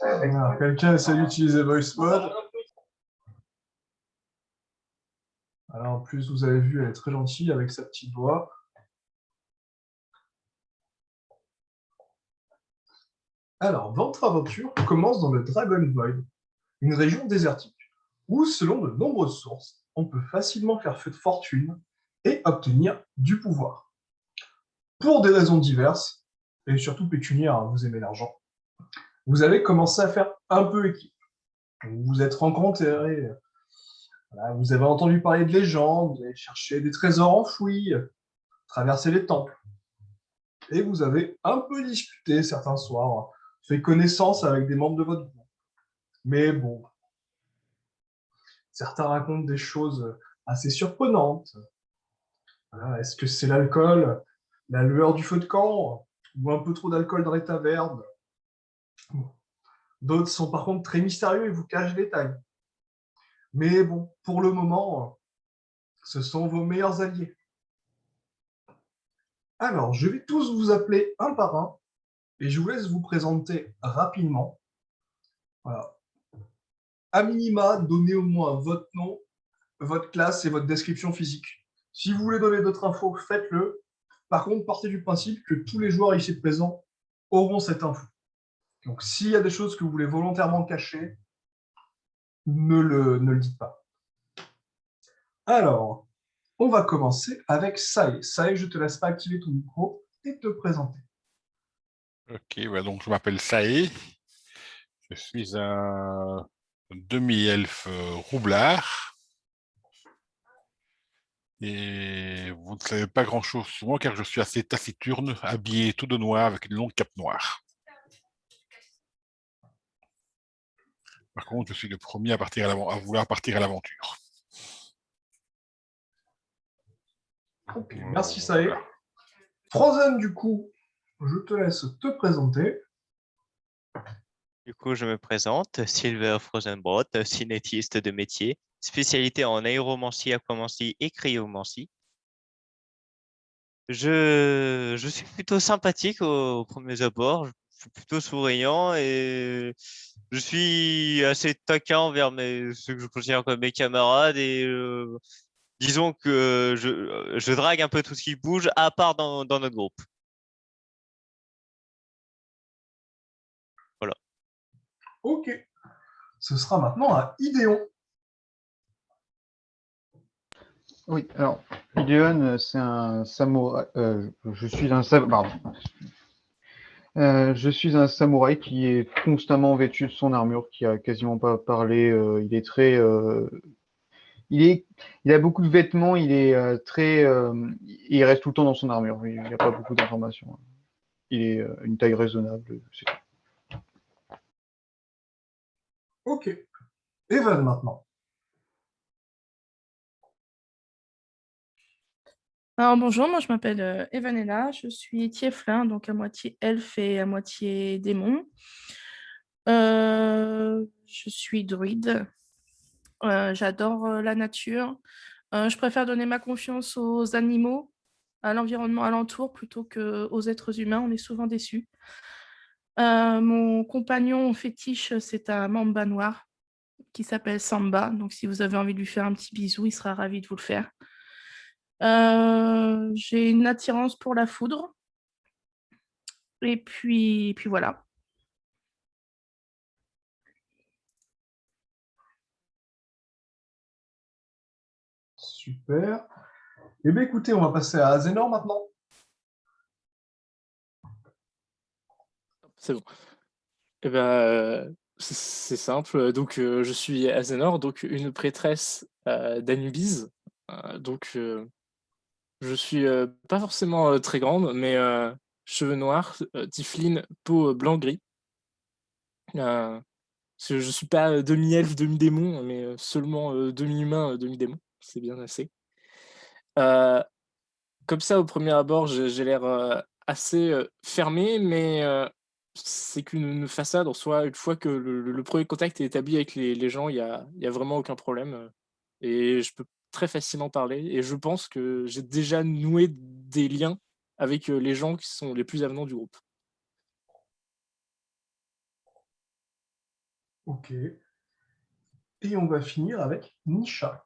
Alors, quelqu'un essaie d'utiliser Voice Mode. Alors, en plus, vous avez vu, elle est très gentille avec sa petite voix. Alors, votre aventure commence dans le Dragon Void, une région désertique, où, selon de nombreuses sources, on peut facilement faire feu de fortune et obtenir du pouvoir. Pour des raisons diverses, et surtout pécuniaires, hein, vous aimez l'argent, vous avez commencé à faire un peu équipe. Vous vous êtes rencontrés, voilà, vous avez entendu parler de légendes, vous avez cherché des trésors enfouis, traversé les temples, et vous avez un peu discuté certains soirs, fait connaissance avec des membres de votre groupe. Mais bon, certains racontent des choses assez surprenantes. Voilà, est-ce que c'est l'alcool, la lueur du feu de camp, ou un peu trop d'alcool dans les tavernes? D'autres sont par contre très mystérieux et vous cachent des détails. Mais bon, pour le moment, ce sont vos meilleurs alliés. Alors, je vais tous vous appeler un par un et je vous laisse vous présenter rapidement. Voilà. À minima, donnez au moins votre nom, votre classe et votre description physique. Si vous voulez donner d'autres infos, faites-le. Par contre, partez du principe que tous les joueurs ici présents auront cette info. Donc, s'il y a des choses que vous voulez volontairement cacher, ne le dites pas. Alors, on va commencer avec Sai. Sai, je te laisse pas activer ton micro et te présenter. Ok, donc je m'appelle Sae. Je suis un demi-elfe roublard. Et vous ne savez pas grand-chose sur moi car je suis assez taciturne, habillé tout de noir avec une longue cape noire. Par contre, je suis le premier à vouloir partir à l'aventure. Ok, merci Sae. Frozen, du coup, je te laisse te présenter. Du coup, je me présente, Silver Frozenbrot, cinétiste de métier, spécialité en aéromancie, aquamancie et cryomancie. Je suis plutôt sympathique aux premiers abords, je suis plutôt souriant et je suis assez taquin envers ceux que je considère comme mes camarades et disons que je drague un peu tout ce qui bouge, à part dans notre groupe. Voilà. Ok. Ce sera maintenant à Idéon. Oui, alors, Ideon, c'est un samouraï. Je suis un je suis un samouraï qui est constamment vêtu de son armure, qui a quasiment pas parlé. Il est très. Il a beaucoup de vêtements, il est très. Il reste tout le temps dans son armure. Il n'y a pas beaucoup d'informations. Il est une taille raisonnable. C'est tout. Ok. Evan maintenant. Alors bonjour, moi je m'appelle Evanella, je suis tieflin, donc à moitié elfe et à moitié démon. Je suis druide, j'adore la nature. Je préfère donner ma confiance aux animaux, à l'environnement alentour, plutôt qu'aux êtres humains, on est souvent déçus. Mon compagnon fétiche, c'est un mamba noir qui s'appelle Samba, donc si vous avez envie de lui faire un petit bisou, il sera ravi de vous le faire. J'ai une attirance pour la foudre. Et puis voilà. Super. Eh bien, écoutez, on va passer à Azénor maintenant. C'est bon. Eh ben, c'est simple. Donc, je suis Azénor, donc une prêtresse d'Anubis. Je suis pas forcément très grande, mais cheveux noirs, tiefling, peau blanc-gris. Je suis pas demi-elfe, demi-démon, mais seulement demi-humain, demi-démon. C'est bien assez. Comme ça, au premier abord, j'ai l'air assez fermé, mais c'est qu'une façade en soi. Une fois que le premier contact est établi avec les gens, il y a vraiment aucun problème. Et je peux très facilement parler et je pense que j'ai déjà noué des liens avec les gens qui sont les plus avenants du groupe. Ok. Et on va finir avec Nisha.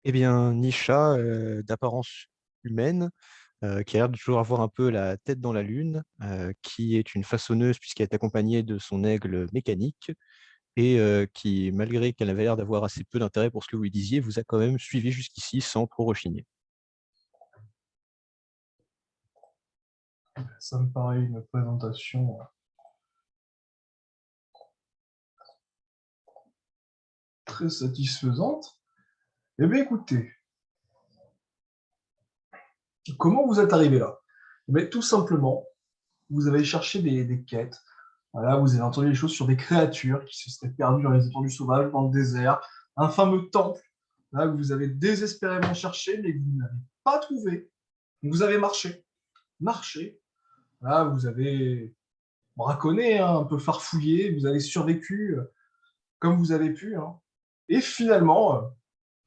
Eh bien, Nisha, d'apparence humaine, qui a l'air de toujours avoir un peu la tête dans la lune, qui est une façonneuse puisqu'elle est accompagnée de son aigle mécanique et qui, malgré qu'elle avait l'air d'avoir assez peu d'intérêt pour ce que vous lui disiez, vous a quand même suivi jusqu'ici sans trop rechigner. Ça me paraît une présentation très satisfaisante. Eh bien, écoutez, comment vous êtes arrivé là? Eh bien, tout simplement, vous avez cherché des quêtes. Voilà, vous avez entendu des choses sur des créatures qui se seraient perdues dans les étendues sauvages, dans le désert, un fameux temple, là, que vous avez désespérément cherché, mais que vous n'avez pas trouvé. Vous avez marché, là, vous avez braconné, hein, un peu farfouillé, vous avez survécu comme vous avez pu, hein. Et finalement,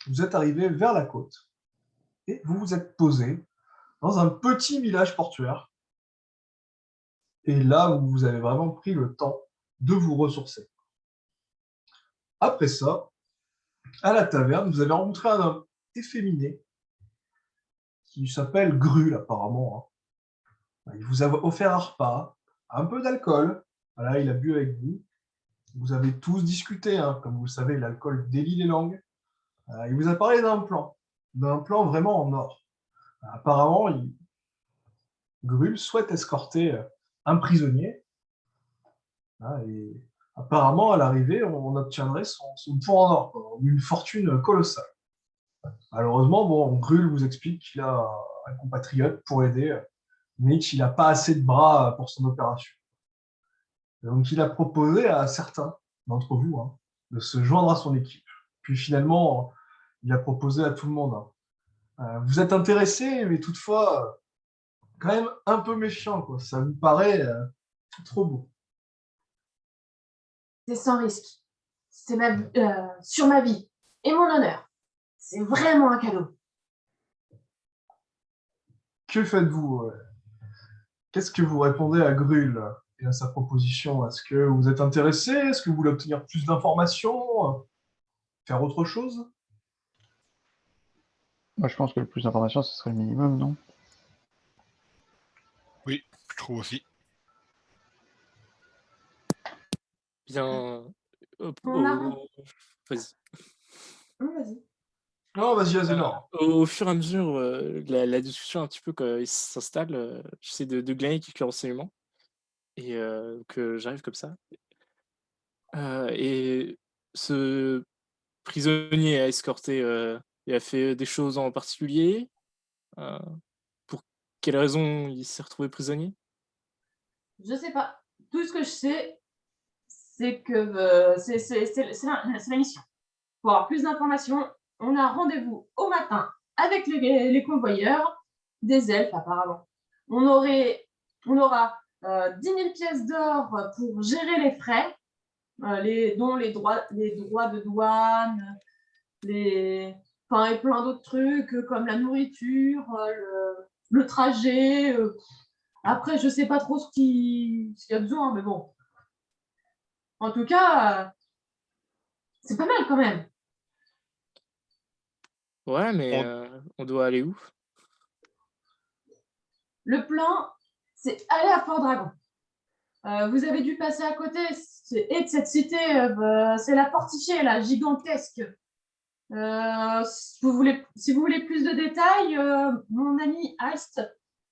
vous êtes arrivé vers la côte et vous vous êtes posé dans un petit village portuaire. Et là, vous avez vraiment pris le temps de vous ressourcer. Après ça, à la taverne, vous avez rencontré un homme efféminé qui s'appelle Grul, apparemment, hein. Il vous a offert un repas, un peu d'alcool. Voilà, il a bu avec vous. Vous avez tous discuté, hein. Comme vous le savez, l'alcool délie les langues. Il vous a parlé d'un plan vraiment en or. Apparemment, Grul souhaite escorter un prisonnier, hein, et apparemment, à l'arrivée, on obtiendrait son point en or, quoi, une fortune colossale. Malheureusement, bon, Grul vous explique qu'il a un compatriote pour aider, mais qu'il n'a pas assez de bras pour son opération. Donc, il a proposé à certains d'entre vous, hein, de se joindre à son équipe. Puis finalement, il a proposé à tout le monde, hein. Vous êtes intéressé, mais toutefois, quand même un peu méfiant, quoi. Ça vous paraît trop beau. C'est sans risque. C'est sur ma vie et mon honneur. C'est vraiment un cadeau. Que faites-vous? Qu'est-ce que vous répondez à Grul et à sa proposition? Est-ce que vous êtes intéressé? Est-ce que vous voulez obtenir plus d'informations? Faire autre chose? Moi, je pense que le plus d'informations, ce serait le minimum, non? Oui, je trouve aussi. Bien, On a... vas-y. Vas-y. Non, vas-y, Azénor. Au fur et à mesure, la discussion un petit peu quand il s'installe, j'essaie de glaner quelques renseignements et que j'arrive comme ça. Et ce prisonnier a escorté et a fait des choses en particulier? Euh, pour quelle raison il s'est retrouvé prisonnier? Je sais pas. Tout ce que je sais, c'est que c'est la mission. Pour avoir plus d'informations, on a rendez-vous au matin avec les convoyeurs, des elfes apparemment. On aura 10 000 pièces d'or pour gérer les frais, dont les droits de douane, et plein d'autres trucs comme la nourriture, le trajet. Après, je sais pas trop ce qu'il y a besoin, mais bon. En tout cas, c'est pas mal quand même. Ouais, mais on doit aller où? Le plan, c'est aller à Port-Dragon. Vous avez dû passer à côté et de cette cité, c'est la fortifiée, là, gigantesque. Si vous voulez plus de détails, mon ami Heist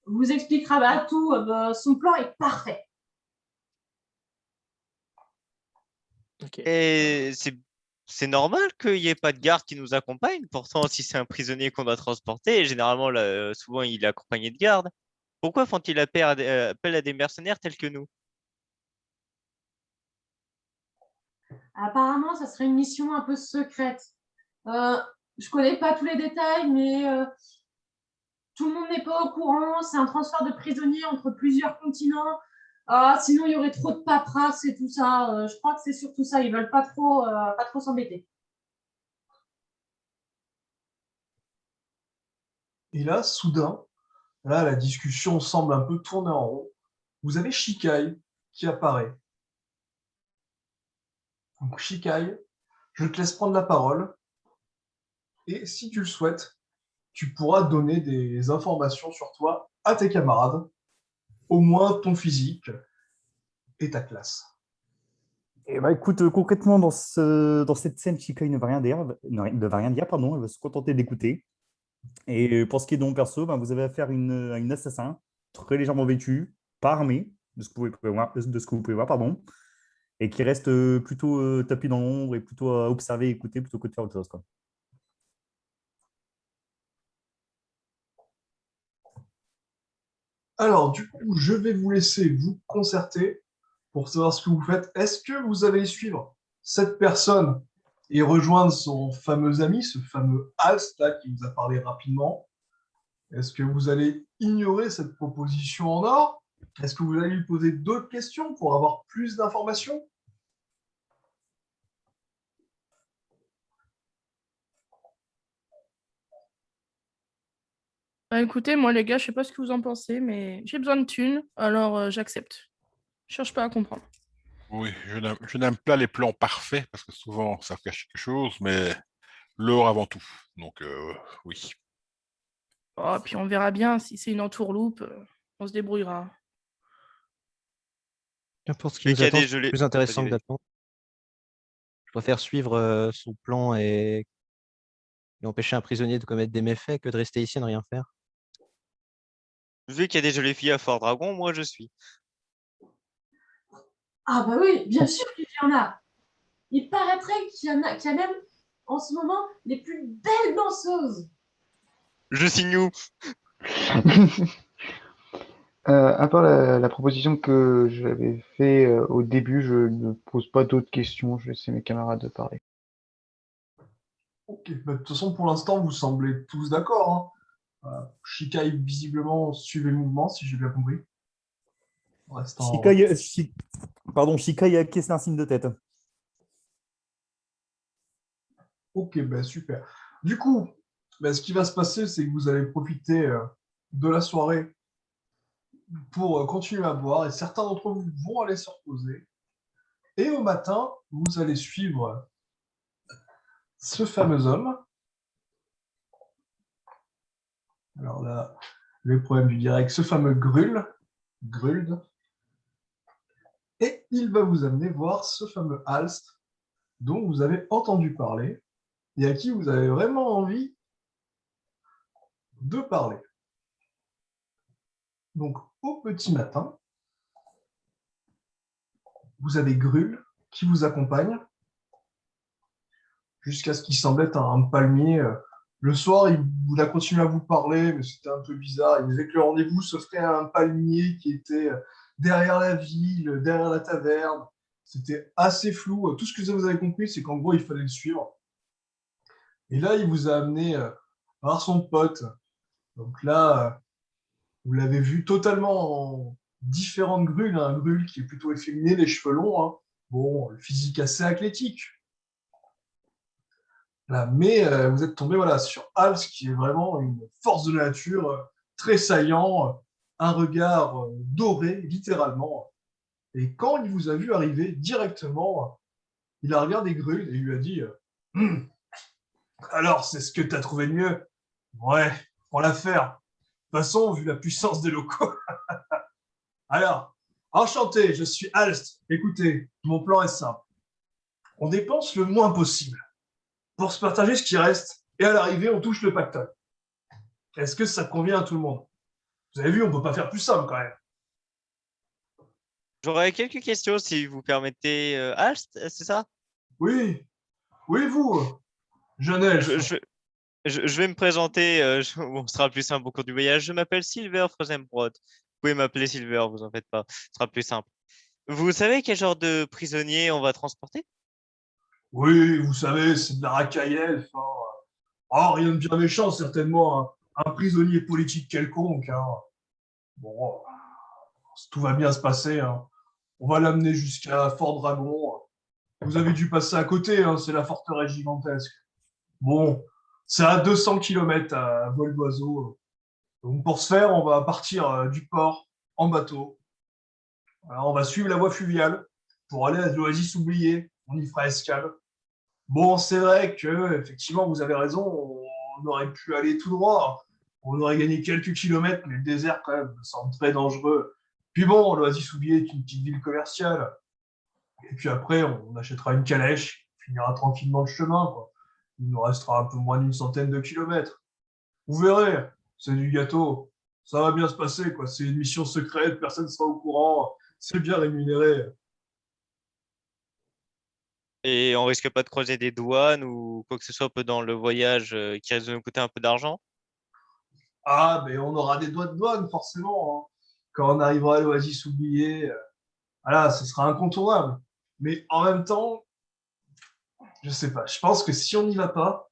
vous expliquera tout. Son plan est parfait. Ok. Et c'est normal qu'il n'y ait pas de garde qui nous accompagne. Pourtant, si c'est un prisonnier qu'on doit transporter, généralement, là, souvent, il est accompagné de garde. Pourquoi font-ils appel à des mercenaires tels que nous? Apparemment, ça serait une mission un peu secrète. Je connais pas tous les détails, mais tout le monde n'est pas au courant. C'est un transfert de prisonniers entre plusieurs continents. Ah, sinon, il y aurait trop de paperasse et tout ça. Je crois que c'est surtout ça. Ils veulent pas trop s'embêter. Et là, soudain, là, la discussion semble un peu tourner en rond. Vous avez Shikai qui apparaît. Donc, Shikai, je te laisse prendre la parole. Et si tu le souhaites, tu pourras donner des informations sur toi à tes camarades, au moins ton physique et ta classe. Eh ben, écoute, concrètement, dans cette scène, Chica ne va rien dire, ne va rien dire, pardon, elle va se contenter d'écouter. Et pour ce qui est de mon perso, ben, vous avez affaire à une assassin, très légèrement vêtue, pas armée, de ce que vous pouvez voir, pardon, et qui reste plutôt tapis dans l'ombre et plutôt à observer et écouter plutôt que de faire autre chose, quoi. Alors, du coup, je vais vous laisser vous concerter pour savoir ce que vous faites. Est-ce que vous allez suivre cette personne et rejoindre son fameux ami, ce fameux Alst là, qui vous a parlé rapidement? Est-ce que vous allez ignorer cette proposition en or? Est-ce que vous allez lui poser d'autres questions pour avoir plus d'informations? Bah, écoutez, moi les gars, je sais pas ce que vous en pensez, mais j'ai besoin de thunes, alors j'accepte. Je cherche pas à comprendre. Oui, je n'aime pas les plans parfaits parce que souvent ça cache quelque chose, mais l'or avant tout. Donc, oui. Oh, puis on verra bien si c'est une entourloupe, on se débrouillera. Qu'importe ce qui Mais nous attend, Cadet, c'est plus intéressant que d'attendre. Je préfère suivre son plan et empêcher un prisonnier de commettre des méfaits que de rester ici et ne rien faire. Vu qu'il y a des jolies filles à Fort Dragon, moi je suis. Ah bah oui, bien sûr qu'il y en a. Il paraîtrait qu'il y a même en ce moment les plus belles danseuses. Je signe où? À part la proposition que j'avais fait au début, je ne pose pas d'autres questions. Je vais laisser mes camarades parler. Ok, bah, de toute façon, pour l'instant, vous semblez tous d'accord, hein. Shikai, visiblement, suivez le mouvement, si j'ai bien compris. Shikai a caissé un signe de tête. Ok, ben super. Du coup, ben, ce qui va se passer, c'est que vous allez profiter de la soirée pour continuer à boire et certains d'entre vous vont aller se reposer. Et au matin, vous allez suivre ce fameux homme. Alors là, le problème du direct, ce fameux Gruld. Et il va vous amener voir ce fameux Alst dont vous avez entendu parler et à qui vous avez vraiment envie de parler. Donc, au petit matin, vous avez Grul qui vous accompagne jusqu'à ce qu'il semble être un palmier. Le soir, il a continué à vous parler, mais c'était un peu bizarre. Il disait que le rendez-vous se ferait à un palmier qui était derrière la ville, derrière la taverne. C'était assez flou. Tout ce que vous avez compris, c'est qu'en gros, il fallait le suivre. Et là, il vous a amené voir son pote. Donc là, vous l'avez vu totalement en différente grule. Un grule qui est plutôt efféminé, les cheveux longs. Hein. Bon, le physique assez athlétique. Là, mais vous êtes tombé voilà, sur Hals, qui est vraiment une force de la nature, très saillant, un regard doré, littéralement. Et quand il vous a vu arriver, directement, il a regardé Grul et lui a dit alors, c'est ce que tu as trouvé de mieux? Ouais, pour la faire. De toute façon, vu la puissance des locaux. Alors, enchanté, je suis Alst. Écoutez, mon plan est simple. On dépense le moins possible pour se partager ce qui reste, et à l'arrivée, on touche le pactole. Est-ce que ça convient à tout le monde? Vous avez vu, on ne peut pas faire plus simple quand même. J'aurais quelques questions si vous permettez. Alst, c'est ça? Oui, oui, vous, jeune elfe. Je vais me présenter. Bon, ce sera plus simple au cours du voyage. Je m'appelle Silver Frozenbrod. Vous pouvez m'appeler Silver, vous en faites pas. Ce sera plus simple. Vous savez quel genre de prisonnier on va transporter? Oui, vous savez, c'est de la racaille elfe. Hein. Oh, rien de bien méchant, certainement. Hein. Un prisonnier politique quelconque. Hein. Bon, tout va bien se passer, hein. On va l'amener jusqu'à Fort Dragon. Vous avez dû passer à côté, hein, c'est la forteresse gigantesque. Bon, c'est à 200 km à vol d'oiseau. Donc pour ce faire, on va partir du port en bateau. Voilà, on va suivre la voie fluviale pour aller à l'Oasis oubliée. On y fera escale. Bon, c'est vrai que effectivement, vous avez raison, on aurait pu aller tout droit. On aurait gagné quelques kilomètres, mais le désert, quand même, me semble très dangereux. Puis bon, l'Oasis oubliée est une petite ville commerciale. Et puis après, on achètera une calèche, on finira tranquillement le chemin, quoi. Il nous restera un peu moins d'une centaine de kilomètres. Vous verrez, c'est du gâteau. Ça va bien se passer, quoi. C'est une mission secrète, personne ne sera au courant. C'est bien rémunéré. Et on risque pas de croiser des douanes ou quoi que ce soit un peu dans le voyage qui risque de nous coûter un peu d'argent? Ah, mais on aura des doigts de douane, forcément, hein. Quand on arrivera à l'Oasis oubliée, voilà, ce sera incontournable. Mais en même temps, je sais pas, je pense que si on n'y va pas,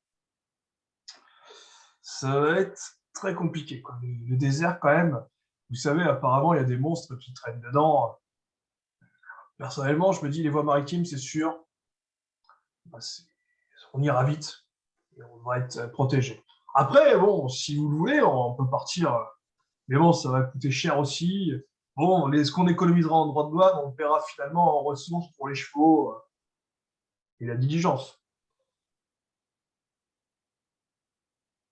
ça va être très compliqué, quoi. Le désert, quand même, vous savez, apparemment, il y a des monstres qui traînent dedans. Personnellement, je me dis, les voies maritimes, c'est sûr, bah, on ira vite et on va être protégé. Après, bon, si vous le voulez, on peut partir. Mais bon, ça va coûter cher aussi. Bon, ce qu'on économisera en droit de douane, on le paiera finalement en ressources pour les chevaux et la diligence.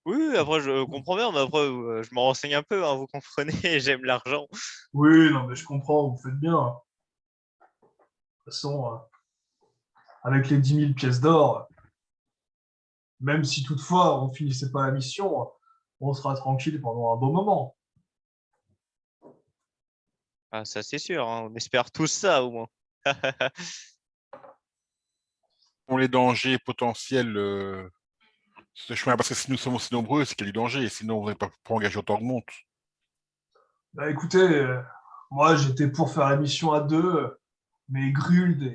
Oui, après je comprends bien, mais après je me renseigne un peu, hein, vous comprenez, j'aime l'argent. Oui, non, mais je comprends, vous faites bien. De toute façon, avec les 10 000 pièces d'or, même si toutefois on finissait pas la mission, on sera tranquille pendant un bon moment. Ah, ça c'est sûr, hein, on espère tous ça au moins. Pour les dangers potentiels ce chemin, parce que si nous sommes aussi nombreux, c'est qu'il y a du danger, sinon vous n'avez pas pour engager autant de monde. Bah écoutez, moi j'étais pour faire la mission à deux, mais Gruld,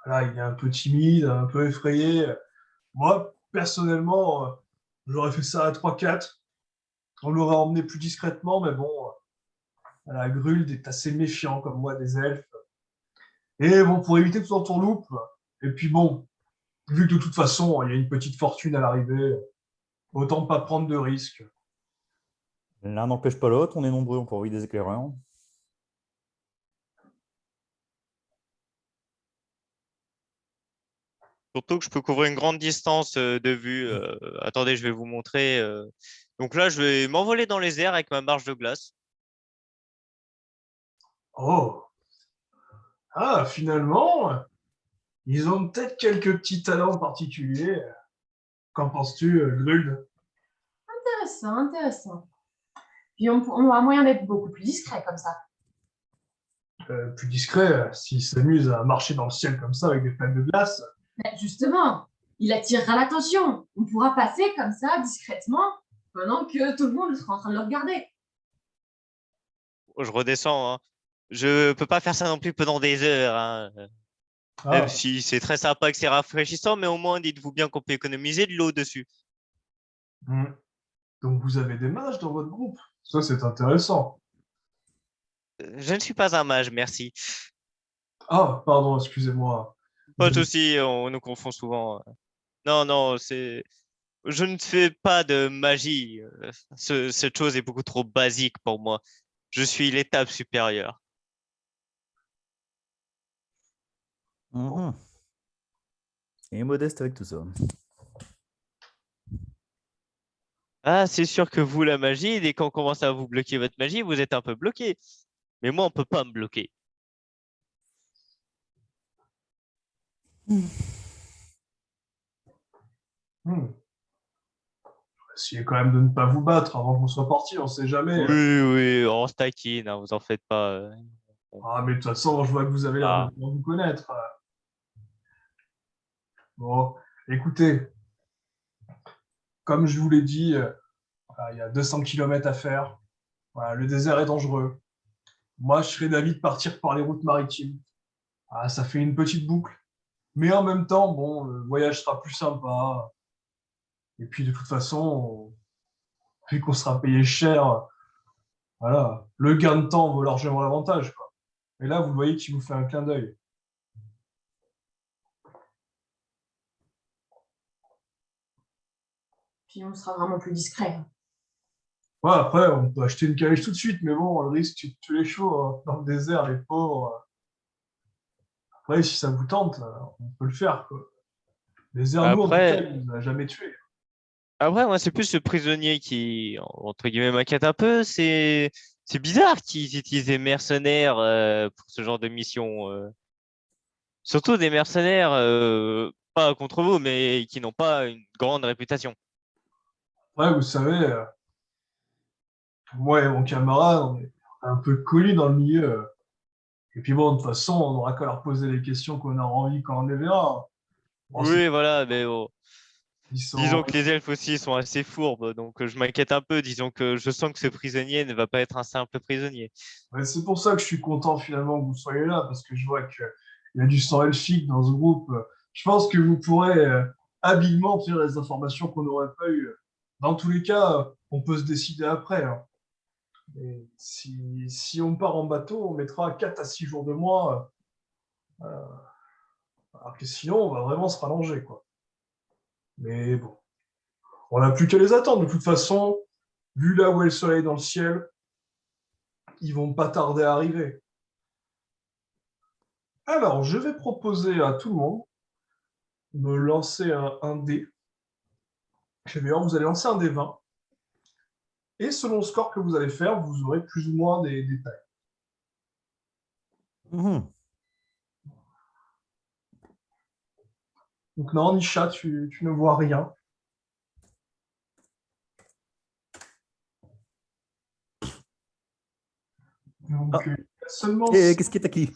voilà, il est un peu timide, un peu effrayé. Moi, personnellement, j'aurais fait ça à 3-4. On l'aurait emmené plus discrètement, mais bon, voilà, Gruld est assez méfiant comme moi des elfes. Et bon, pour éviter tout entourloupe, et puis bon, vu que de toute façon, il y a une petite fortune à l'arrivée, autant pas prendre de risques. L'un n'empêche pas l'autre, on est nombreux, on peut envoyer des éclaireurs. Surtout que je peux couvrir une grande distance de vue. Attendez, je vais vous montrer. Donc là, je vais m'envoler dans les airs avec ma marche de glace. Oh, ah, finalement, ils ont peut-être quelques petits talents particuliers. Qu'en penses-tu, Gruld? Intéressant, intéressant. Puis on aura moyen d'être beaucoup plus discret comme ça. Plus discret, s'il s'amuse à marcher dans le ciel comme ça avec des plaques de glace. Mais justement, il attirera l'attention. On pourra passer comme ça, discrètement, pendant que tout le monde sera en train de le regarder. Je redescends, hein. Je peux pas faire ça non plus pendant des heures, hein. Même Ah, si c'est très sympa et que c'est rafraîchissant, mais au moins dites-vous bien qu'on peut économiser de l'eau dessus. hmm. Donc vous avez des mages dans votre groupe. Ça, c'est intéressant. Je ne suis pas un mage, merci. Ah, pardon, excusez-moi. Pas de souci, on nous confond souvent. Non, non, c'est. Je ne fais pas de magie. Cette chose est beaucoup trop basique pour moi. Je suis l'étape supérieure. Mhm. Et modeste avec tout ça. Ah, c'est sûr que vous, la magie, dès qu'on commence à vous bloquer votre magie, vous êtes un peu bloqué. Mais moi, on peut pas me bloquer. Hmm. Essayez quand même de ne pas vous battre avant qu'on soit parti, on sait jamais. Oui, oui, on se taquine, hein, vous en faites pas. Ah, mais de toute façon, je vois que vous avez l'air de Ah. bien vous connaître. Bon, écoutez, comme je vous l'ai dit, voilà, il y a 200 km à faire. Voilà, le désert est dangereux. Moi, je serais d'avis de partir par les routes maritimes. Ah, ça fait une petite boucle. Mais en même temps, bon, le voyage sera plus sympa. Et puis, de toute façon, vu qu'on sera payé cher, Voilà, le gain de temps vaut largement l'avantage, quoi. Et là, vous voyez qu'il vous fait un clin d'œil. Puis on sera vraiment plus discret. Ouais, après, on peut acheter une calèche tout de suite, mais bon, le risque, tu te tues les chevaux dans le désert, les pauvres. Après, si ça vous tente, on peut le faire, quoi. Les airs, nous, en tout cas, Après, il nous a jamais tués. moi, c'est plus le prisonnier qui, entre guillemets, m'inquiète un peu. C'est bizarre qu'ils utilisent des mercenaires pour ce genre de mission. Surtout des mercenaires, pas contre vous, mais qui n'ont pas une grande réputation. Ouais, vous savez, moi et mon camarade, on est un peu connus dans le milieu. Et puis bon, de toute façon, on n'aura qu'à leur poser les questions qu'on a envie quand on les verra. Bon, Oui, voilà, mais bon. ils sont... Disons que les elfes aussi sont assez fourbes, donc je m'inquiète un peu. Disons que je sens que ce prisonnier ne va pas être un simple prisonnier. Ouais, c'est pour ça que je suis content finalement que vous soyez là, parce que je vois qu'il y a du sang elfique dans ce groupe. Je pense que vous pourrez habilement tirer les informations qu'on n'aurait pas eues. Dans tous les cas, on peut se décider après, hein. Et si on part en bateau, on mettra 4 à 6 jours de moins. Alors que sinon, on va vraiment se rallonger, quoi. Mais bon, on n'a plus qu'à les attendre. De toute façon, vu là où est le soleil dans le ciel, ils vont pas tarder à arriver. Alors, je vais proposer à tout le monde de me lancer un dé. Vous allez lancer un dé 20. Et selon le score que vous allez faire, vous aurez plus ou moins des détails. Mhm. Donc non, Nisha, tu ne vois rien. Donc, il y a seulement Et qu'est-ce qui est acquis?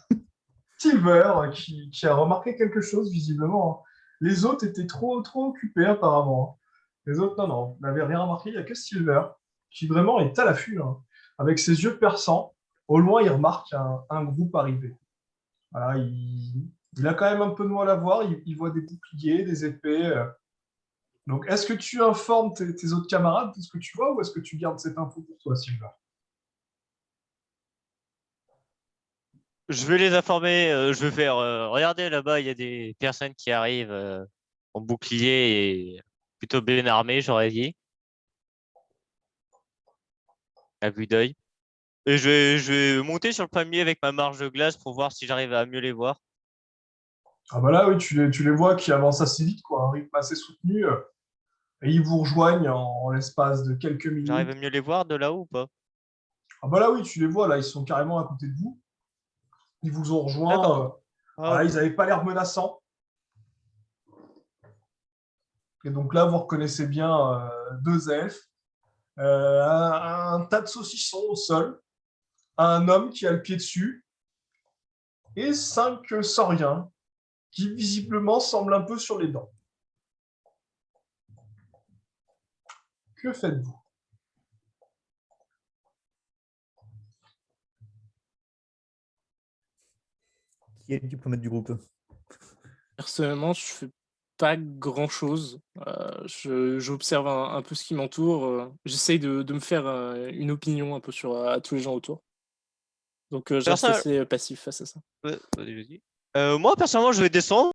Silver qui a remarqué quelque chose, visiblement, hein. Les autres étaient trop occupés, apparemment, hein. Les autres, non, n'avaient rien remarqué. Il n'y a que Silver qui vraiment est à l'affût, hein. Avec ses yeux perçants, au loin, il remarque un groupe arriver. Voilà, il a quand même un peu de mal à voir. Il voit des boucliers, des épées. Donc, est-ce que tu informes tes autres camarades de ce que tu vois ou est-ce que tu gardes cette info pour toi, Silver? Je vais les informer. Je vais faire. Regardez là-bas, il y a des personnes qui arrivent en bouclier et plutôt bien armées, j'aurais dit, à vue d'œil. Et je vais monter sur le palmier avec ma marge de glace pour voir si j'arrive à mieux les voir. Ah bah là, oui, tu les vois qui avancent assez vite, quoi, un rythme assez soutenu. Et ils vous rejoignent en l'espace de quelques J'arrive minutes. à mieux les voir de là-haut ou pas? Ah bah là, oui, tu les vois, là, ils sont carrément à côté de vous. Ils vous ont rejoint. D'accord. Ah, Voilà, ok. ils n'avaient pas l'air menaçants. Et donc là, vous reconnaissez bien deux elfes, un tas de saucissons au sol, un homme qui a le pied dessus, et 5 sauriens qui visiblement semblent un peu sur les dents. Que faites-vous? Qui est le diplomate du groupe? Personnellement, je fais pas grand-chose. J'observe un peu ce qui m'entoure. J'essaye de me faire une opinion un peu sur à tous les gens autour. Donc je reste Personnel- assez passif face à ça. Vas-y. Moi, personnellement, je vais descendre.